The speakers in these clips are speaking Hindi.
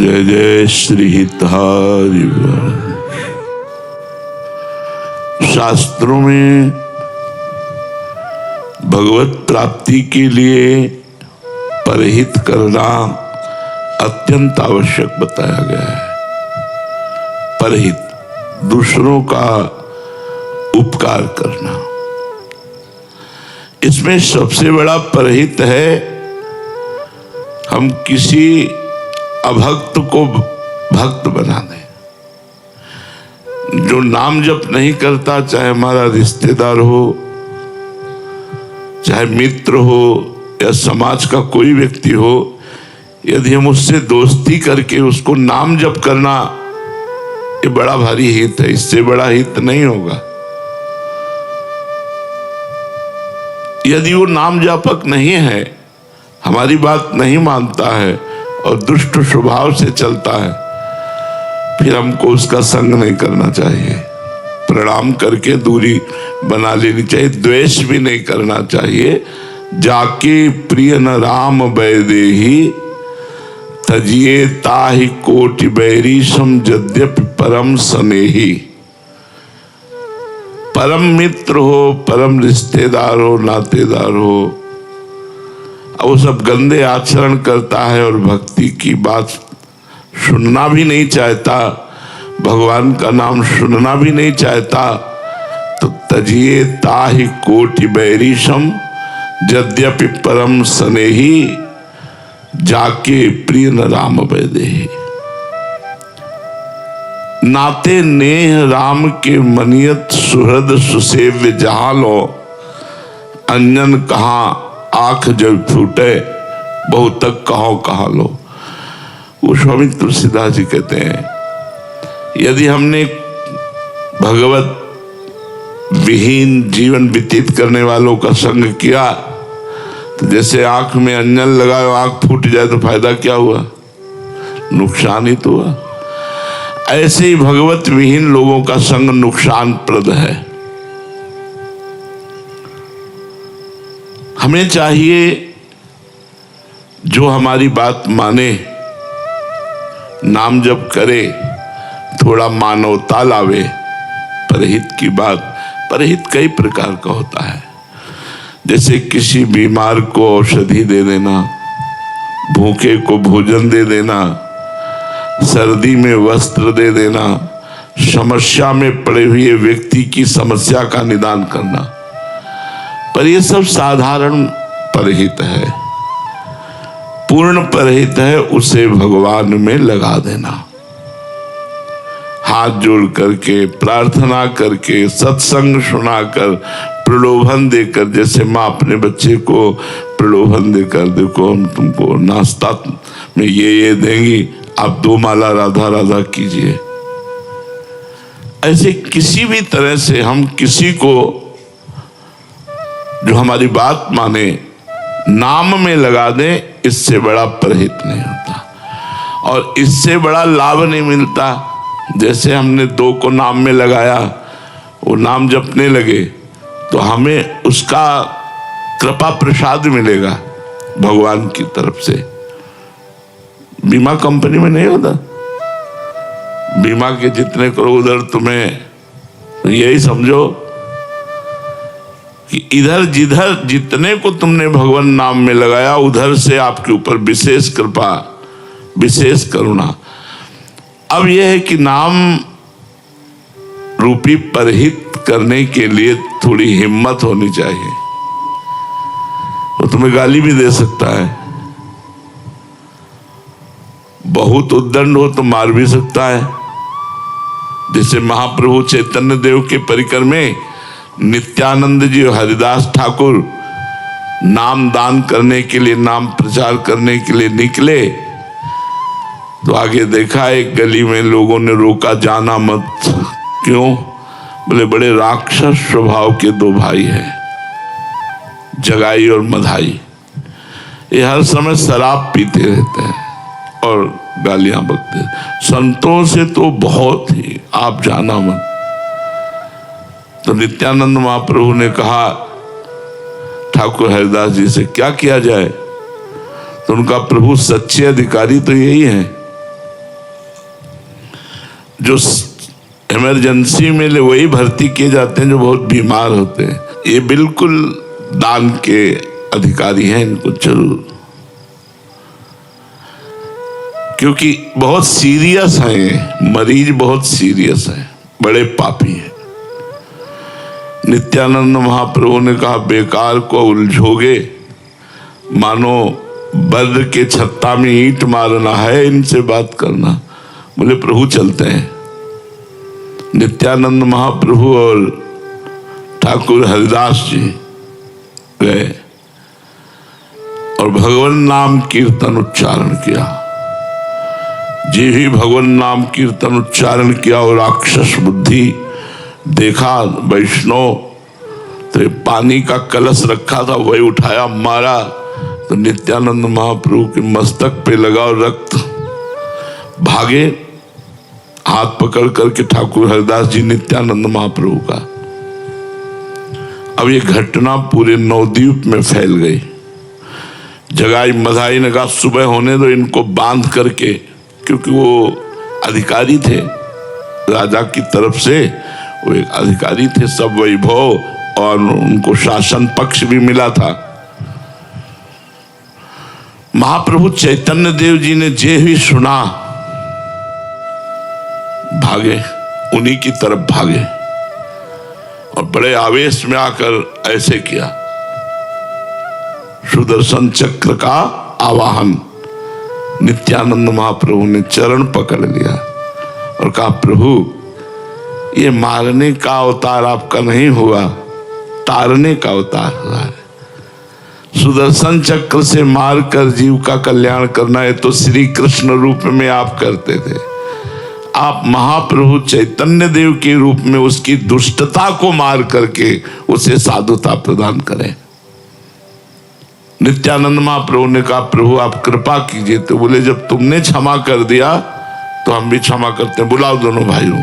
जय जय श्री हितहारी। शास्त्रों में भगवत प्राप्ति के लिए परहित करना अत्यंत आवश्यक बताया गया है। परहित, दूसरों का उपकार करना, इसमें सबसे बड़ा परहित है हम किसी अभक्त को भक्त बना दें। जो नाम जप नहीं करता, चाहे हमारा रिश्तेदार हो, चाहे मित्र हो या समाज का कोई व्यक्ति हो, यदि हम उससे दोस्ती करके उसको नाम जप करना, ये बड़ा भारी हित है। इससे बड़ा हित नहीं होगा। यदि वो नाम जापक नहीं है, हमारी बात नहीं मानता है और दुष्ट स्वभाव से चलता है, फिर हमको उसका संग नहीं करना चाहिए। प्रणाम करके दूरी बना लेनी चाहिए। द्वेष भी नहीं करना चाहिए। जाके प्रिय न राम बैदेही, तजिए ताहि कोटि बैरी सम यद्यपि परम स्नेही। परम मित्र हो, परम रिश्तेदार हो, नातेदार हो, वो सब गंदे आचरण करता है और भक्ति की बात सुनना भी नहीं चाहता, भगवान का नाम सुनना भी नहीं चाहता, तो तजिए ताहि कोटि बैरीशम यद्यपि परम स्नेही, जाके प्रिय न राम बैदेही। नाते नेह राम के मनियत सुहृद सुसेव्य जहां लो, अंजन कहाँ आंख जब फूटे, बहुत तक कहो कहा लो। वो स्वामी तुलसीदास जी कहते हैं, यदि हमने भगवत विहीन जीवन व्यतीत करने वालों का संग किया, तो जैसे आंख में अंजन लगाए आंख फूट जाए तो फायदा क्या हुआ? नुकसान ही तो हुआ। ऐसे ही भगवत विहीन लोगों का संग नुकसान प्रद है। हमें चाहिए जो हमारी बात माने, नाम जप करे, थोड़ा मानवता लावे। परहित की बात, परहित कई प्रकार का होता है। जैसे किसी बीमार को औषधि दे देना, भूखे को भोजन दे देना, सर्दी में वस्त्र दे देना, समस्या में पड़े हुए व्यक्ति की समस्या का निदान करना, पर ये सब साधारण परहित है। पूर्ण परहित है उसे भगवान में लगा देना। हाथ जोड़ करके, प्रार्थना करके, सत्संग सुनाकर, प्रलोभन देकर, जैसे माँ अपने बच्चे को प्रलोभन देकर, देखो हम तुमको नाश्ता में ये देंगी, आप 2 माला राधा राधा कीजिए। ऐसे किसी भी तरह से हम किसी को जो हमारी बात माने नाम में लगा दें, इससे बड़ा परहित नहीं होता और इससे बड़ा लाभ नहीं मिलता। जैसे हमने 2 को नाम में लगाया, वो नाम जपने लगे, तो हमें उसका कृपा प्रसाद मिलेगा भगवान की तरफ से। बीमा कंपनी में नहीं होता, बीमा के जितने करो उधर तुम्हें यही समझो कि इधर जिधर जितने को तुमने भगवान नाम में लगाया, उधर से आपके ऊपर विशेष कृपा, विशेष करुणा। अब यह है कि नाम रूपी परहित करने के लिए थोड़ी हिम्मत होनी चाहिए। वो तुम्हें गाली भी दे सकता है, बहुत उद्दंड हो तो मार भी सकता है। जैसे महाप्रभु चैतन्य देव के परिकर में नित्यानंद जी और हरिदास ठाकुर नाम दान करने के लिए, नाम प्रचार करने के लिए निकले, तो आगे देखा एक गली में लोगों ने रोका, जाना मत। क्यों? बोले बड़े राक्षस स्वभाव के 2 भाई हैं, जगाई और मधाई। ये हर समय शराब पीते रहते हैं और गालियां बकते। संतों से तो बहुत ही आप जाना मत। तो नित्यानंद महाप्रभु ने कहा ठाकुर हरिदास जी से, क्या किया जाए? तो उनका प्रभु सच्चे अधिकारी तो यही है, जो इमरजेंसी में वही भर्ती किए जाते हैं जो बहुत बीमार होते हैं। ये बिल्कुल दान के अधिकारी हैं, इनको जरूर, क्योंकि बहुत सीरियस है ये मरीज, बहुत सीरियस है, बड़े पापी है। नित्यानंद महाप्रभु ने कहा बेकार को उलझोगे, मानो बद्र के छत्ता में ईंट मारना है इनसे बात करना। बोले प्रभु चलते हैं। नित्यानंद महाप्रभु और ठाकुर हरिदास जी गए और भगवान नाम कीर्तन उच्चारण किया। जी ही भगवान नाम कीर्तन उच्चारण किया और राक्षस बुद्धि देखा वैष्णव, तो पानी का कलश रखा था वही उठाया मारा, तो नित्यानंद महाप्रभु के मस्तक पे लगा और रक्त भागे। हाथ पकड़ करके ठाकुर हरिदास जी नित्यानंद महाप्रभु का। अब ये घटना पूरे नवद्वीप में फैल गई। जगाई मधाई ने कहा सुबह होने दो इनको बांध करके, क्योंकि वो अधिकारी थे राजा की तरफ से, वो एक अधिकारी थे, सब वैभव और उनको शासन पक्ष भी मिला था। महाप्रभु चैतन्य देव जी ने जे ही सुना भागे, उन्हीं की तरफ भागे और बड़े आवेश में आकर ऐसे किया, सुदर्शन चक्र का आवाहन। नित्यानंद महाप्रभु ने चरण पकड़ लिया और कहा प्रभु ये मारने का अवतार आपका नहीं हुआ, तारने का अवतार हुआ है। सुदर्शन चक्र से मारकर जीव का कल्याण करना है तो श्री कृष्ण रूप में आप करते थे। आप महाप्रभु चैतन्य देव के रूप में उसकी दुष्टता को मार करके उसे साधुता प्रदान करें। नित्यानंद महाप्रभु ने कहा प्रभु आप कृपा कीजिए। तो बोले जब तुमने क्षमा कर दिया तो हम भी क्षमा करते हैं, बुलाओ दोनों भाइयों।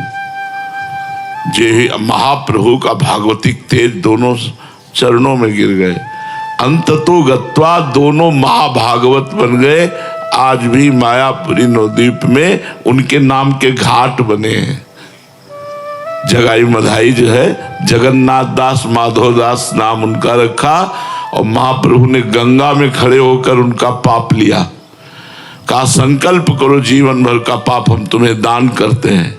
जे महाप्रभु का भागवतिक तेज दोनों चरणों में गिर गए। अंततो गत्वा दोनों महाभागवत बन गए। आज भी मायापुरी नवद्वीप में उनके नाम के घाट बने हैं। जगाई मधाई जो है जगन्नाथ दास माधव दास नाम उनका रखा और महाप्रभु ने गंगा में खड़े होकर उनका पाप लिया। कहा संकल्प करो जीवन भर का पाप हम तुम्हें दान करते हैं।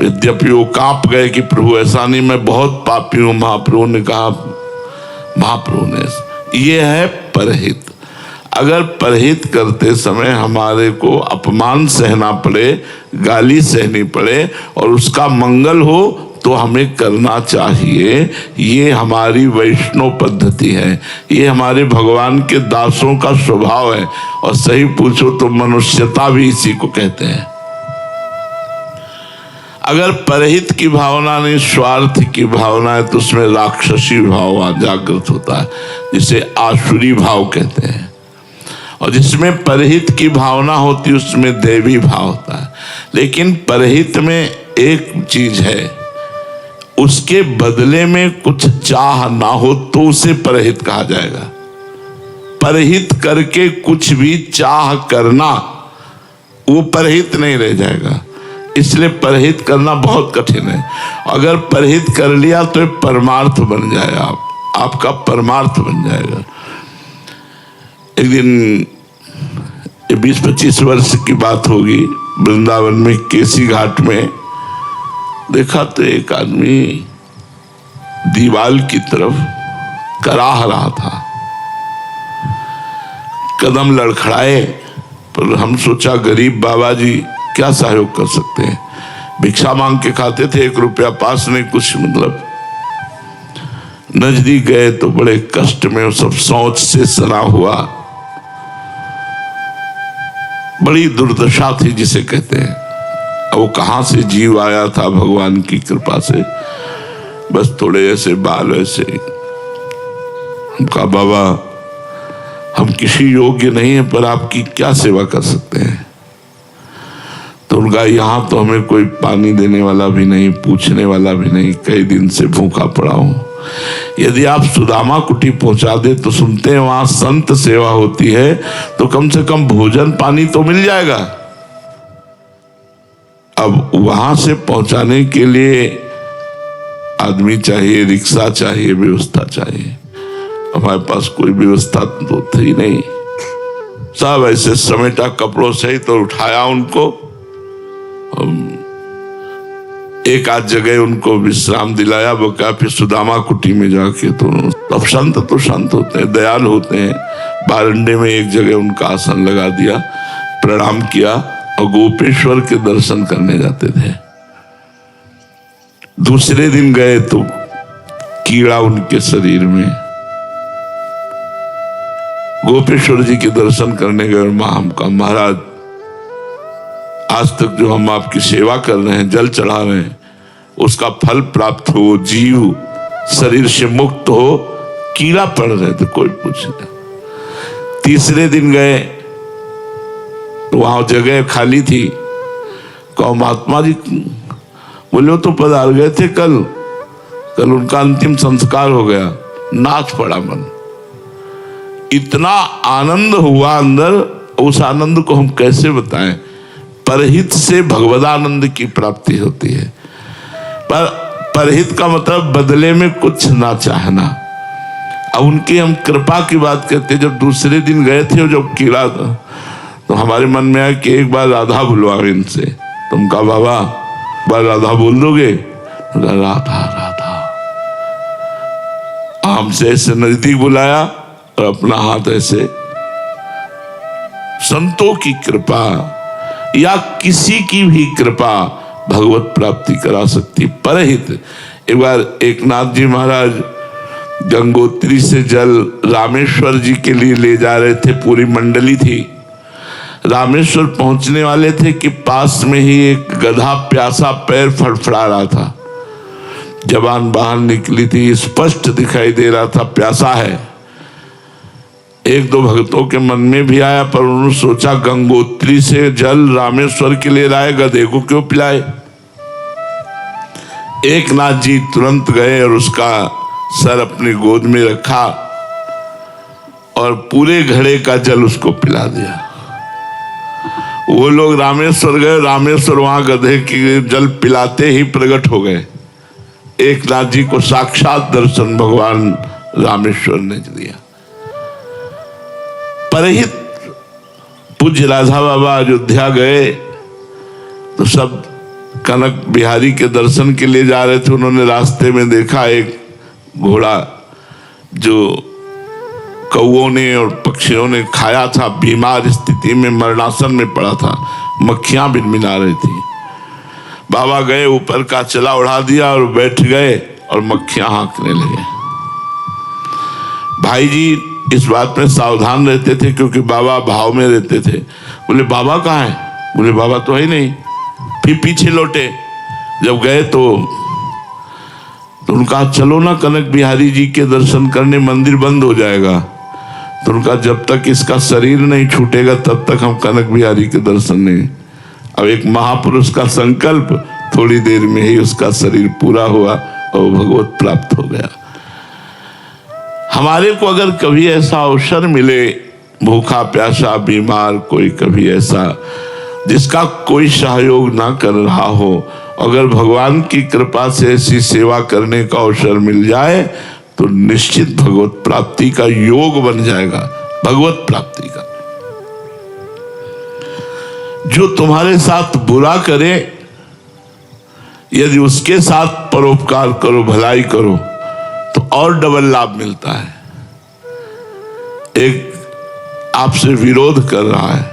यद्यपि वो कांप गए कि प्रभु ऐसा नहीं, मैं बहुत पापी हूं। महाप्रभु ने कहा, महाप्रभु ने ये है परहित। अगर परहित करते समय हमारे को अपमान सहना पड़े, गाली सहनी पड़े और उसका मंगल हो तो हमें करना चाहिए। ये हमारी वैष्णव पद्धति है, ये हमारे भगवान के दासों का स्वभाव है। और सही पूछो तो मनुष्यता भी इसी को कहते हैं। अगर परहित की भावना नहीं स्वार्थ की भावना है तो उसमें राक्षसी भाव जागृत होता है, जिसे आसुरी भाव कहते हैं। और जिसमें परहित की भावना होती है उसमें देवी भाव होता है। लेकिन परहित में एक चीज है, उसके बदले में कुछ चाह ना हो तो उसे परहित कहा जाएगा। परहित करके कुछ भी चाह करना वो परहित नहीं रह जाएगा। इसलिए परहित करना बहुत कठिन है। अगर परहित कर लिया तो परमार्थ बन जाएगा, आपका परमार्थ बन जाएगा। एक दिन 20-25 वर्ष की बात होगी, वृंदावन में केसी घाट में देखा तो एक आदमी दीवाल की तरफ कराह रहा था। कदम लड़खड़ाए, पर हम सोचा गरीब बाबा जी क्या सहयोग कर सकते हैं। भिक्षा मांग के खाते थे, 1 रुपया पास नहीं, कुछ मतलब। नजदीक गए तो बड़े कष्ट में वो सब सोच से सना हुआ, बड़ी दुर्दशा थी जिसे कहते हैं। अब वो कहां से जीव आया था भगवान की कृपा से, बस थोड़े ऐसे बाल ऐसे। हम कहा बाबा हम किसी योग्य नहीं है पर आपकी क्या सेवा कर सकते हैं। तो उनका यहाँ तो हमें कोई पानी देने वाला भी नहीं, पूछने वाला भी नहीं, कई दिन से भूखा पड़ा हूं। यदि आप सुदामा कुटी पहुंचा दे तो सुनते हैं वहां संत सेवा होती है, तो कम से कम भोजन पानी तो मिल जाएगा। अब वहां से पहुंचाने के लिए आदमी चाहिए, रिक्शा चाहिए, व्यवस्था चाहिए। हमारे पास कोई व्यवस्था तो थी नहीं, सब ऐसे समेटा कपड़ों से ही तो उठाया उनको। एक आध जगह उनको विश्राम दिलाया, बका फिर सुदामा कुटी में जाके। तो अब संत तो संत होते हैं, दयाल होते हैं। बारंडे में एक जगह उनका आसन लगा दिया, प्रणाम किया और गोपेश्वर के दर्शन करने जाते थे। दूसरे दिन गए तो कीड़ा उनके शरीर में। गोपेश्वर जी के दर्शन करने गए और मां हमका, महाराज आज तक जो हम आपकी सेवा कर रहे हैं, जल चढ़ा रहे हैं, उसका फल प्राप्त हो, जीव शरीर से मुक्त हो, कीड़ा पड़ रहे थे, कोई पूछे नहीं। तीसरे दिन गए तो वहां जगह खाली थी। कहो महात्मा जी, बोले वो तो पधार गए थे कल उनका अंतिम संस्कार हो गया। नाच पड़ा मन, इतना आनंद हुआ अंदर, उस आनंद को हम कैसे बताएं। परहित से भगवदानंद की प्राप्ति होती है। पर परहित का मतलब बदले में कुछ ना चाहना। अब उनकी हम कृपा की बात करते, जब दूसरे दिन गए थे जब कीड़ा था, तो हमारे मन में आया कि एक बार राधा बुलवाओ इनसे। तुम कहा बाबा बार राधा बोल दोगे? राधा राधा। आम से ऐसे नजदीक बुलाया और अपना हाथ ऐसे। संतों की कृपा या किसी की भी कृपा भगवत प्राप्ति करा सकती। परहित, एक बार एक नाथ जी महाराज गंगोत्री से जल रामेश्वर जी के लिए ले जा रहे थे, पूरी मंडली थी। रामेश्वर पहुंचने वाले थे कि पास में ही एक गधा प्यासा पैर फड़फड़ा रहा था। जबान बाहर निकली थी, स्पष्ट दिखाई दे रहा था प्यासा है। एक दो भक्तों के मन में भी आया, पर उन्होंने सोचा गंगोत्री से जल रामेश्वर के लिए लाए, गधे को क्यों पिलाए। एक नाथ जी तुरंत गए और उसका सर अपनी गोद में रखा और पूरे घड़े का जल उसको पिला दिया। वो लोग रामेश्वर गए, रामेश्वर वहां गधे की जल पिलाते ही प्रकट हो गए। एक नाथ जी को साक्षात दर्शन भगवान रामेश्वर ने दिया। परहित पूज्य राधा बाबा अयोध्या गए तो सब कनक बिहारी के दर्शन के लिए जा रहे थे। उन्होंने रास्ते में देखा एक घोड़ा जो कौओं ने और पक्षियों ने खाया था, बीमार स्थिति में मरणासन में पड़ा था, मक्खियां भिनभिना रही थी। बाबा गए, ऊपर का चला उड़ा दिया और बैठ गए और मक्खियां हाँकने लगे। भाई जी इस बात में सावधान रहते थे क्योंकि बाबा भाव में रहते थे। बोले बाबा कहाँ है? बोले बाबा तो है ही नहीं। फिर पीछे लौटे, जब गए तो उनका चलो ना कनक बिहारी जी के दर्शन करने, मंदिर बंद हो जाएगा। तो उनका जब तक इसका शरीर नहीं छूटेगा तब तक हम कनक बिहारी के दर्शन नहीं। अब एक महापुरुष का संकल्प, थोड़ी देर में ही उसका शरीर पूरा हुआ और भगवत प्राप्त हो गया। हमारे को अगर कभी ऐसा अवसर मिले, भूखा प्यासा बीमार कोई कभी ऐसा जिसका कोई सहयोग ना कर रहा हो, अगर भगवान की कृपा से ऐसी सेवा करने का अवसर मिल जाए तो निश्चित भगवत प्राप्ति का योग बन जाएगा। भगवत प्राप्ति का। जो तुम्हारे साथ बुरा करे, यदि उसके साथ परोपकार करो, भलाई करो तो और डबल लाभ मिलता है। एक आपसे विरोध कर रहा है,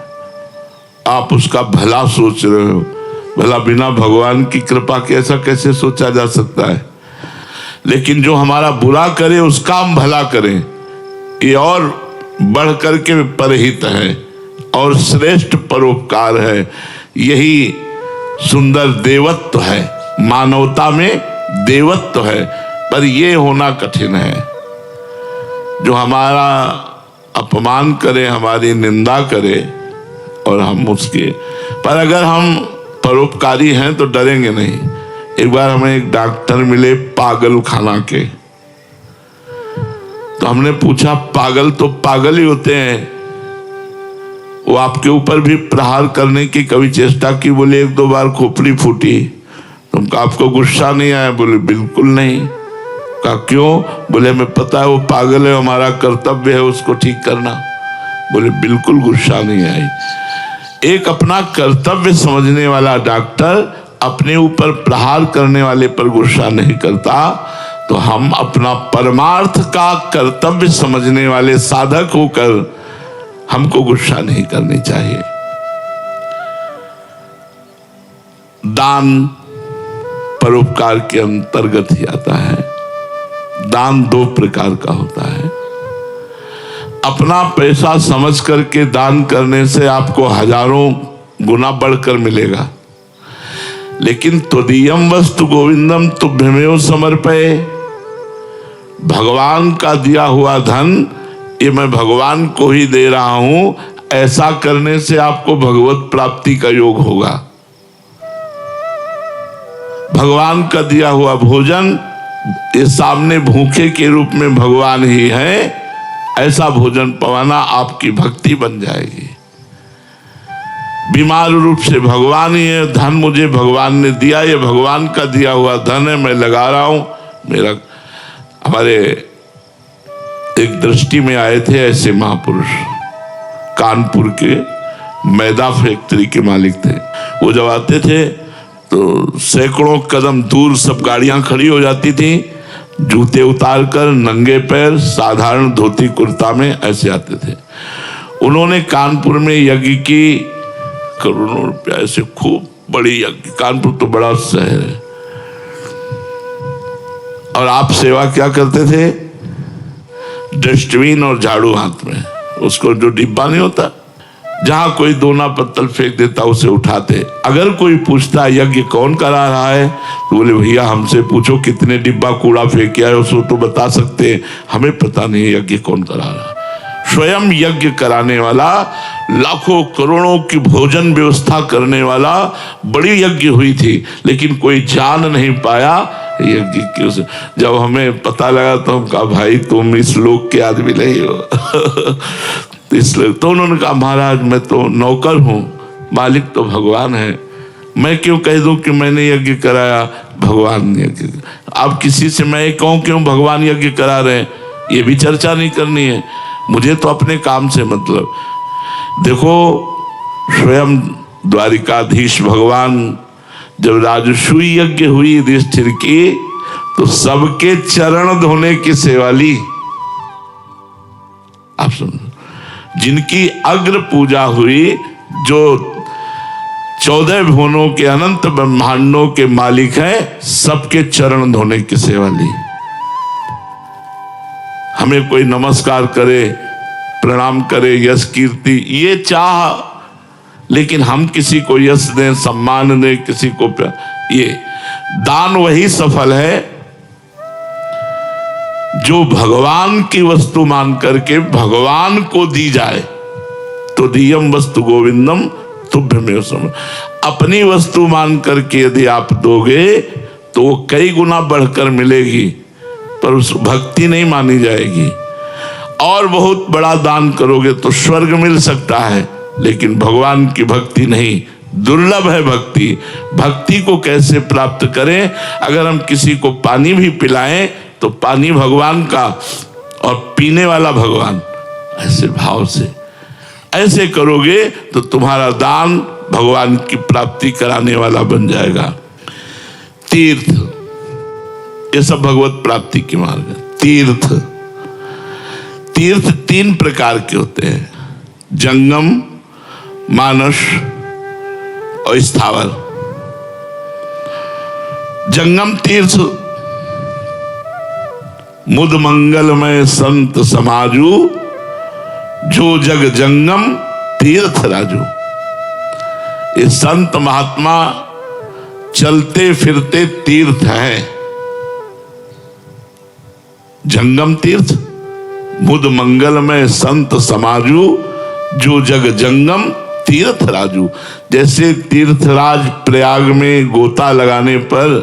आप उसका भला सोच रहे हो, भला बिना भगवान की कृपा के ऐसा कैसे सोचा जा सकता है। लेकिन जो हमारा बुरा करे उसका हम भला करें, ये और बढ़ करके परहित है और श्रेष्ठ परोपकार है। यही सुंदर देवत्व है, मानवता में देवत्व है। पर ये होना कठिन है। जो हमारा अपमान करे, हमारी निंदा करे और हम उसके, पर अगर हम परोपकारी हैं तो डरेंगे नहीं। एक बार हमें एक डॉक्टर मिले पागल खाना के, तो हमने पूछा पागल तो पागल ही होते हैं, वो आपके ऊपर भी प्रहार करने की कभी चेष्टा की? बोले 1-2 बार खोपड़ी फूटी। तुमको आपको गुस्सा नहीं आया? बोले बिल्कुल नहीं। कहा क्यों? बोले हमें पता है वो पागल है, हमारा कर्तव्य है उसको ठीक करना। बोले बिल्कुल गुस्सा नहीं आई। एक अपना कर्तव्य समझने वाला डॉक्टर अपने ऊपर प्रहार करने वाले पर गुस्सा नहीं करता, तो हम अपना परमार्थ का कर्तव्य समझने वाले साधक होकर हमको गुस्सा नहीं करनी चाहिए। दान परोपकार के अंतर्गत ही आता है। दान 2 प्रकार का होता है। अपना पैसा समझ करके दान करने से आपको हजारों गुना बढ़कर मिलेगा, लेकिन त्वदीयम वस्तु गोविंदम तुभ्यमेव समर्पये, भगवान का दिया हुआ धन ये मैं भगवान को ही दे रहा हूं, ऐसा करने से आपको भगवत प्राप्ति का योग होगा। भगवान का दिया हुआ भोजन ये सामने भूखे के रूप में भगवान ही है, ऐसा भोजन पवाना आपकी भक्ति बन जाएगी। बीमार रूप से भगवान ही है, धन मुझे भगवान ने दिया, ये भगवान का दिया हुआ धन है, मैं लगा रहा हूं। मेरा हमारे एक दृष्टि में आए थे ऐसे महापुरुष, कानपुर के मैदा फैक्ट्री के मालिक थे। वो जब आते थे तो सैकड़ों कदम दूर सब गाड़ियां खड़ी हो जाती थी, जूते उतारकर नंगे पैर साधारण धोती कुर्ता में ऐसे आते थे। उन्होंने कानपुर में यज्ञ की, करोड़ों रुपया ऐसे खूब बड़ी यज्ञ, कानपुर तो बड़ा शहर है। और आप सेवा क्या करते थे? डस्टबिन और झाड़ू हाथ में, उसको जो डिब्बा नहीं होता, जहां कोई दोना पत्तल फेंक देता उसे उठाते। अगर कोई पूछता यज्ञ कौन करा रहा है, तो बोले भैया हमसे पूछो कितने डिब्बा कूड़ा फेंकिया है, उसको तो बता सकते हैं, हमें पता नहीं यज्ञ कौन करा रहा है। स्वयं यज्ञ कराने वाला, लाखों करोड़ों की भोजन व्यवस्था करने वाला, बड़ी यज्ञ हुई थी, लेकिन कोई जान नहीं पाया यज्ञ की। जब हमें पता लगा तो हम कहा भाई तुम इस लोक के आदमी नहीं हो। इसलिए तो उन्होंने कहा महाराज मैं तो नौकर हूं, मालिक तो भगवान है, मैं क्यों कह दूं कि मैंने यज्ञ कराया, भगवान ने यज्ञ। अब किसी से मैं कहूं क्यों भगवान यज्ञ करा रहे हैं, ये भी चर्चा नहीं करनी है, मुझे तो अपने काम से मतलब। देखो स्वयं द्वारिकाधीश भगवान जब राजसूय यज्ञ हुई युधिष्ठिर की, तो सबके चरण धोने की सेवा ली। आप सुनो, जिनकी अग्र पूजा हुई, जो 14 भुवनों के अनंत ब्रह्मांडों के मालिक हैं, सबके चरण धोने की सेवा ली। हमें कोई नमस्कार करे, प्रणाम करे, यश कीर्ति ये चाह, लेकिन हम किसी को यश दें, सम्मान दें, किसी को ये दान वही सफल है जो भगवान की वस्तु मान करके भगवान को दी जाए। तो दियम वस्तु गोविंदम तुभ्यमेव समर्पये, अपनी वस्तु मान करके यदि आप दोगे तो वो कई गुना बढ़कर मिलेगी, पर उस भक्ति नहीं मानी जाएगी। और बहुत बड़ा दान करोगे तो स्वर्ग मिल सकता है, लेकिन भगवान की भक्ति नहीं, दुर्लभ है भक्ति। भक्ति को कैसे प्राप्त करें? अगर हम किसी को पानी भी पिलाएं तो पानी भगवान का और पीने वाला भगवान, ऐसे भाव से ऐसे करोगे तो तुम्हारा दान भगवान की प्राप्ति कराने वाला बन जाएगा। तीर्थ, ये सब भगवत प्राप्ति की मार्ग है। तीर्थ, तीर्थ 3 प्रकार के होते हैं, जंगम, मानस और स्थावर। जंगम तीर्थ मुद मंगलमय संत समाजू, जो जग जंगम तीर्थ राजू। ये संत महात्मा चलते फिरते तीर्थ हैं। जंगम तीर्थ, मुद मंगलमय संत समाजू, जो जग जंगम तीर्थ राजू। जैसे तीर्थराज प्रयाग में गोता लगाने पर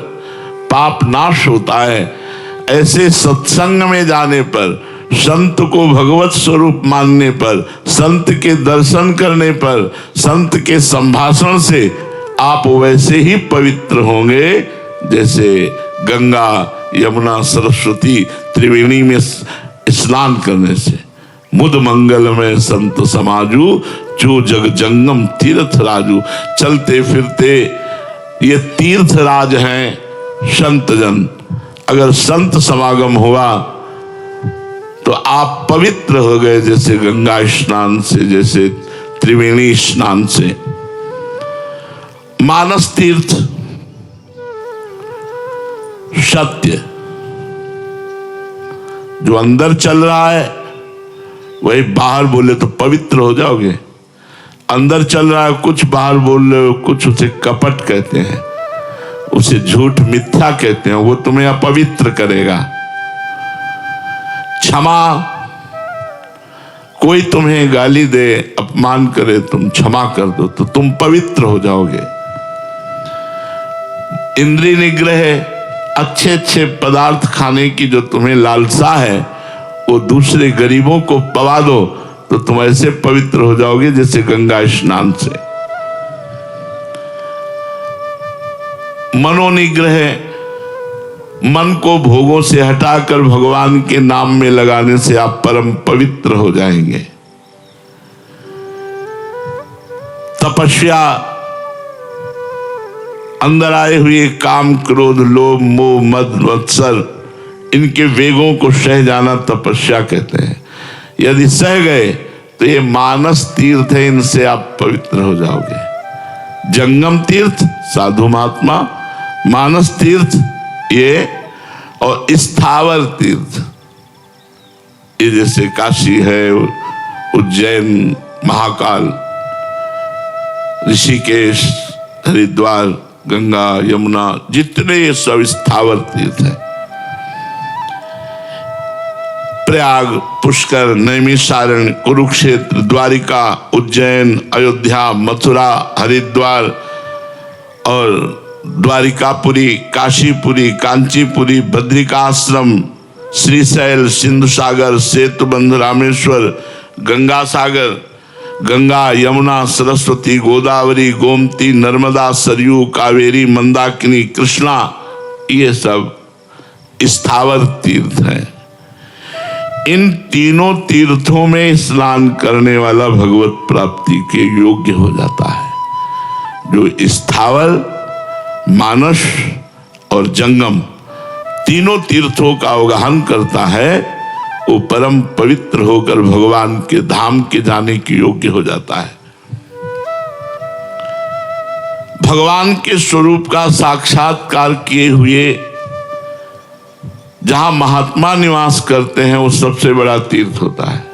पाप नाश होता है, ऐसे सत्संग में जाने पर संत को भगवत स्वरूप मानने पर, संत के दर्शन करने पर, संत के संभाषण से आप वैसे ही पवित्र होंगे जैसे गंगा यमुना सरस्वती त्रिवेणी में स्नान करने से। मुद मंगल में संत समाजू, जो जग जंगम तीर्थ राजू। चलते फिरते ये तीर्थ राज हैं संत जन। अगर संत समागम हुआ तो आप पवित्र हो गए जैसे गंगा स्नान से, जैसे त्रिवेणी स्नान से। मानस तीर्थ सत्य, जो अंदर चल रहा है वही बाहर बोले तो पवित्र हो जाओगे। अंदर चल रहा है कुछ, बाहर बोल रहे हो कुछ, उसे कपट कहते हैं, उसे झूठ मिथ्या कहते हैं, वो तुम्हें अपवित्र करेगा। क्षमा, कोई तुम्हें गाली दे, अपमान करे, तुम क्षमा कर दो तो तुम पवित्र हो जाओगे। इंद्रिय निग्रह, अच्छे अच्छे पदार्थ खाने की जो तुम्हें लालसा है वो दूसरे गरीबों को पवा दो तो तुम ऐसे पवित्र हो जाओगे जैसे गंगा स्नान से। मनोनिग्रह, मन को भोगों से हटाकर भगवान के नाम में लगाने से आप परम पवित्र हो जाएंगे। तपस्या, अंदर आए हुए काम क्रोध लोभ मोह मद मत्सर, इनके वेगों को सह जाना तपस्या कहते हैं। यदि सह गए तो ये मानस तीर्थ है, इनसे आप पवित्र हो जाओगे। जंगम तीर्थ साधु महात्मा, मानस तीर्थ ये, और स्थावर तीर्थ ये जैसे काशी है, उज्जैन, महाकाल, ऋषिकेश, हरिद्वार, गंगा यमुना, जितने ये सब स्थावर तीर्थ है। प्रयाग, पुष्कर, नैमिषारण्य, कुरुक्षेत्र, द्वारिका, उज्जैन, अयोध्या, मथुरा, हरिद्वार और द्वारिकापुरी, काशीपुरी, कांचीपुरी, बद्रिकाश्रम, श्रीशैल, सिंधु सागर, सेतुबंध, रामेश्वर, गंगा सागर, गंगा यमुना सरस्वती गोदावरी गोमती नर्मदा सरयू कावेरी मंदाकिनी कृष्णा, ये सब स्थावर तीर्थ हैं। इन तीनों तीर्थों में स्नान करने वाला भगवत प्राप्ति के योग्य हो जाता है। जो स्थावर, मानस और जंगम तीनों तीर्थों का अवगाहन करता है वो परम पवित्र होकर भगवान के धाम के जाने के योग्य हो जाता है। भगवान के स्वरूप का साक्षात्कार किए हुए जहां महात्मा निवास करते हैं वो सबसे बड़ा तीर्थ होता है,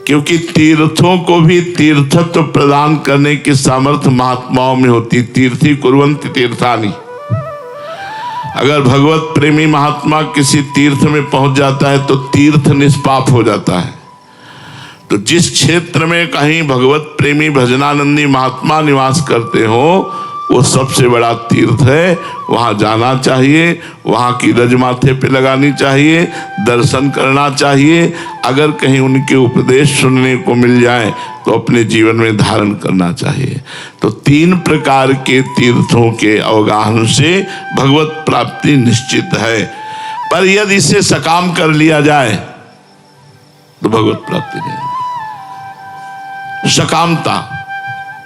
क्योंकि तीर्थों को भी तीर्थत्व प्रदान करने की सामर्थ्य महात्माओं में होती। तीर्थी कुर्वन्ति तीर्थानि। अगर भगवत प्रेमी महात्मा किसी तीर्थ में पहुंच जाता है तो तीर्थ निष्पाप हो जाता है। तो जिस क्षेत्र में कहीं भगवत प्रेमी भजनानंदी महात्मा निवास करते हो वो सबसे बड़ा तीर्थ है, वहां जाना चाहिए, वहां की रज माथे पे लगानी चाहिए, दर्शन करना चाहिए। अगर कहीं उनके उपदेश सुनने को मिल जाए तो अपने जीवन में धारण करना चाहिए। तो 3 प्रकार के तीर्थों के अवगाहन से भगवत प्राप्ति निश्चित है। पर यदि इसे सकाम कर लिया जाए तो भगवत प्राप्ति नहीं। सकामता,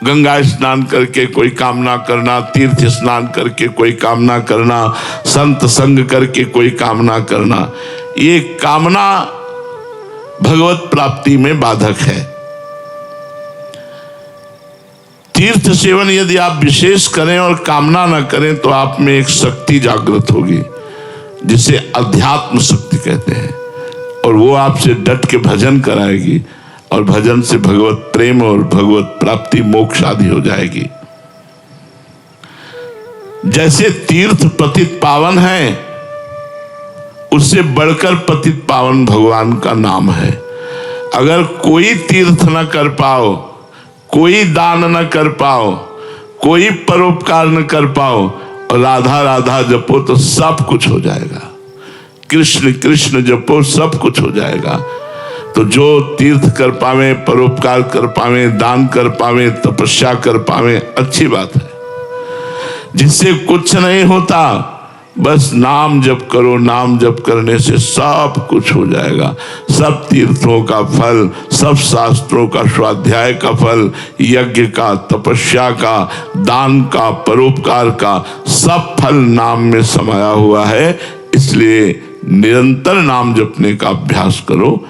गंगा स्नान करके कोई कामना करना, तीर्थ स्नान करके कोई कामना करना, संत संग करके कोई कामना करना, ये कामना भगवत प्राप्ति में बाधक है। तीर्थ सेवन यदि आप विशेष करें और कामना न करें तो आप में एक शक्ति जागृत होगी जिसे अध्यात्म शक्ति कहते हैं, और वो आपसे डट के भजन कराएगी और भजन से भगवत प्रेम और भगवत प्राप्ति मोक्ष आदि हो जाएगी। जैसे तीर्थ पतित पावन है, उससे बढ़कर पतित पावन भगवान का नाम है। अगर कोई तीर्थ न कर पाओ, कोई दान न कर पाओ, कोई परोपकार न कर पाओ और राधा राधा जपो तो सब कुछ हो जाएगा। कृष्ण कृष्ण जपो, सब कुछ हो जाएगा। तो जो तीर्थ कर पावे, परोपकार कर पावे, दान कर पावे, तपस्या कर पावे, अच्छी बात है। जिससे कुछ नहीं होता, बस नाम जप करो, नाम जप करने से सब कुछ हो जाएगा। सब तीर्थों का फल, सब शास्त्रों का स्वाध्याय का फल, यज्ञ का, तपस्या का, दान का, परोपकार का, सब फल नाम में समाया हुआ है। इसलिए निरंतर नाम जपने का अभ्यास करो।